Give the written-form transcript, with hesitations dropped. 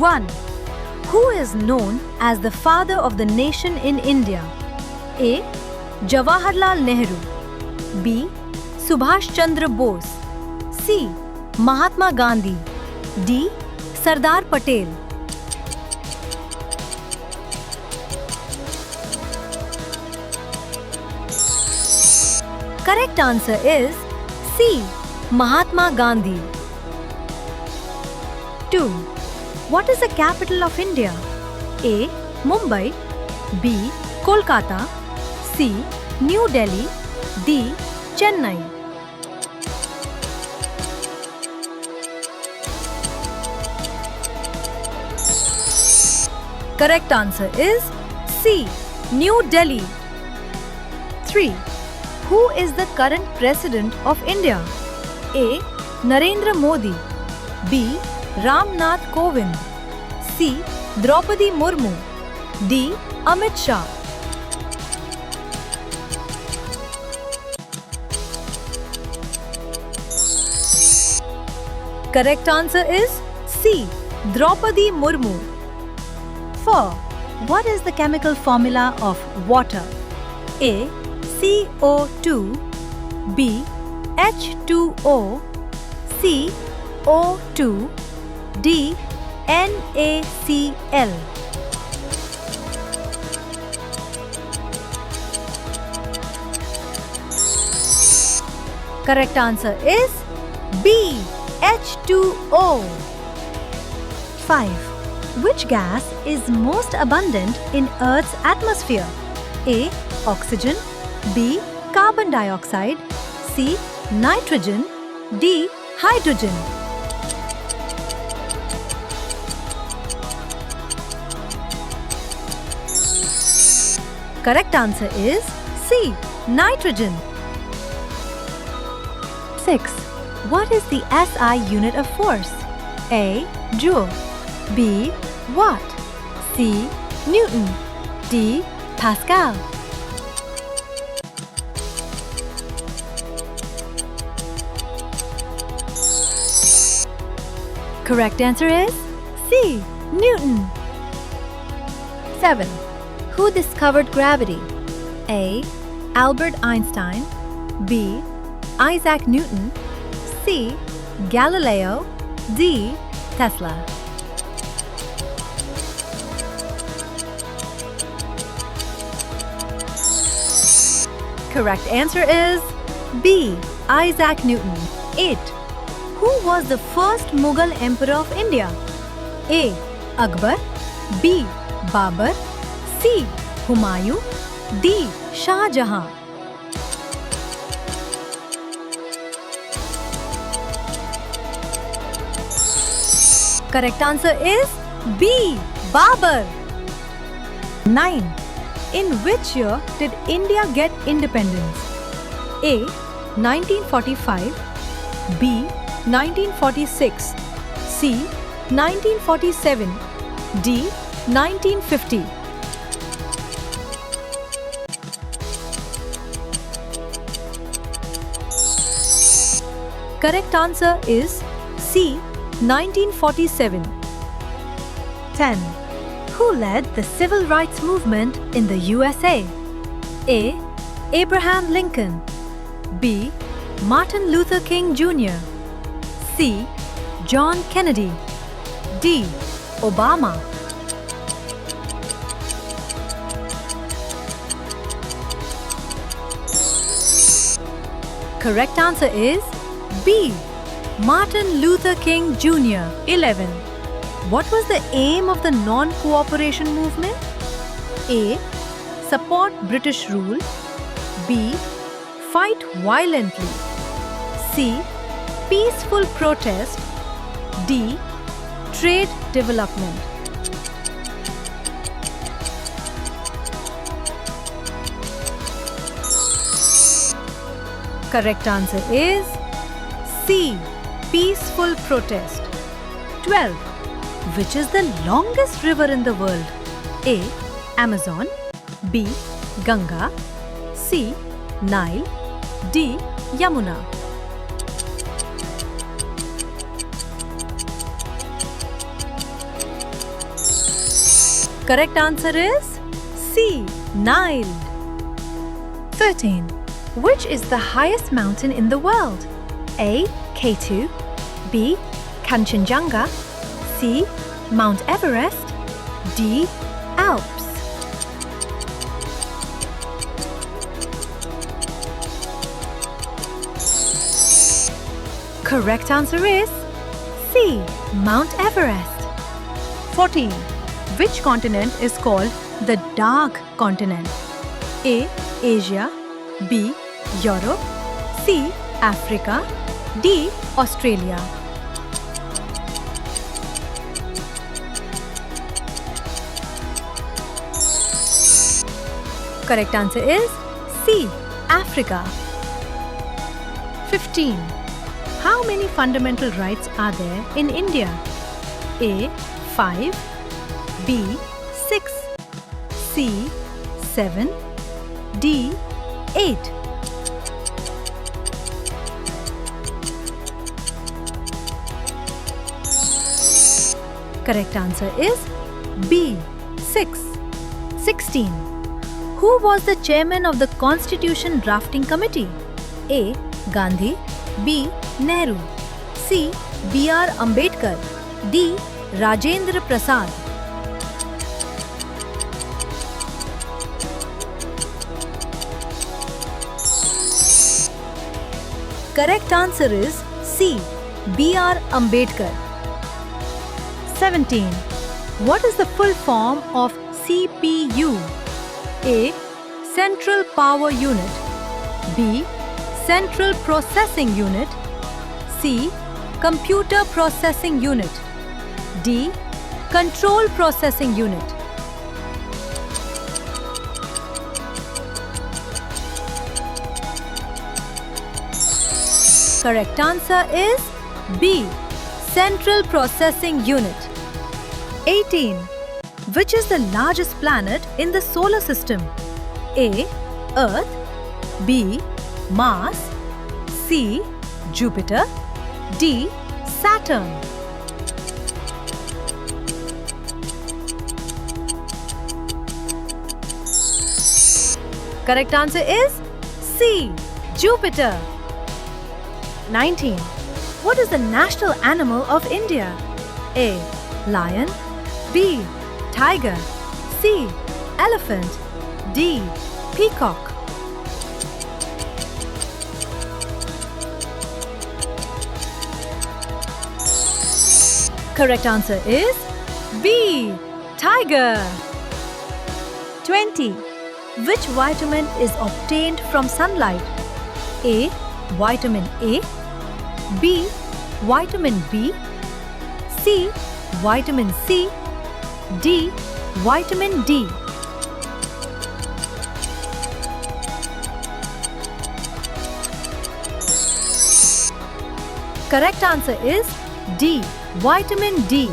1. Who is known as the father of the nation in India? A. Jawaharlal Nehru. B. Subhash Chandra Bose. C. Mahatma Gandhi. D. Sardar Patel. Correct answer is C. Mahatma Gandhi. 2. What is the capital of India? A. Mumbai. B. Kolkata. C. New Delhi. D. Chennai. Correct answer is C. New Delhi. 3. Who is the current president of India? A. Narendra Modi. B. Ram Nath Kovind. C. Draupadi Murmu. D. Amit Shah. Correct answer is C. Draupadi Murmu. 4. What is the chemical formula of water? A. CO2. B. H2O. C. O2. D. NaCl. Correct answer is B. H2O. 5. Which gas is most abundant in Earth's atmosphere? A. Oxygen. B. Carbon dioxide. C. Nitrogen. D. Hydrogen. Correct answer is C. Nitrogen. 6. What is the SI unit of force? A. Joule. B. Watt. C. Newton. D. Pascal. Correct answer is C. Newton. 7. Who discovered gravity? A. Albert Einstein. B. Isaac Newton. C. Galileo. D. Tesla. Correct answer is B. Isaac Newton. 8. Who was the first Mughal emperor of India? A. Akbar. B. Babur. C. Humayun. D. Shah Jahan. Correct answer is B. Babur. 9. In which year did India get independence? A. 1945. B. 1946. C. 1947. D. 1950. Correct answer is C. 1947. 10. Who led the civil rights movement in the USA? A. Abraham Lincoln. B. Martin Luther King Jr. C. John Kennedy. D. Obama. Correct answer is B. Martin Luther King Jr. 11. What was the aim of the non-cooperation movement? A. Support British rule. B. Fight violently. C. Peaceful protest. D. Trade development. Correct answer is C. Peaceful protest. 12. Which is the longest river in the world? A. Amazon. B. Ganga. C. Nile. D. Yamuna. Correct answer is C. Nile. 13. Which is the highest mountain in the world? A. K2, B. Kanchenjunga, C. Mount Everest, D. Alps. Correct answer is C. Mount Everest. 14. Which continent is called the Dark Continent? A. Asia, B. Europe, C. Africa, D. Australia. Correct answer is C. Africa. 15. How many fundamental rights are there in India? A. 5, B. 6, C. 7, D. 8. Correct answer is B. 6. 16. Who was the chairman of the Constitution Drafting Committee? A. Gandhi, B. Nehru, C. B.R. Ambedkar, D. Rajendra Prasad. Correct answer is C. B.R. Ambedkar. 17. What is the full form of CPU? A. Central Power Unit, B. Central Processing Unit, C. Computer Processing Unit, D. Control Processing Unit. Correct answer is B. Central Processing Unit. 18. Which is the largest planet in the solar system? A. Earth, B. Mars, C. Jupiter, D. Saturn. Correct answer is C. Jupiter. 19. What is the national animal of India? A. Lion, B. Tiger, C. Elephant, D. Peacock. Correct answer is B. Tiger. 20. Which vitamin is obtained from sunlight? A. Vitamin A, B. Vitamin B, C. Vitamin C, D. Vitamin D. Correct answer is D. Vitamin D.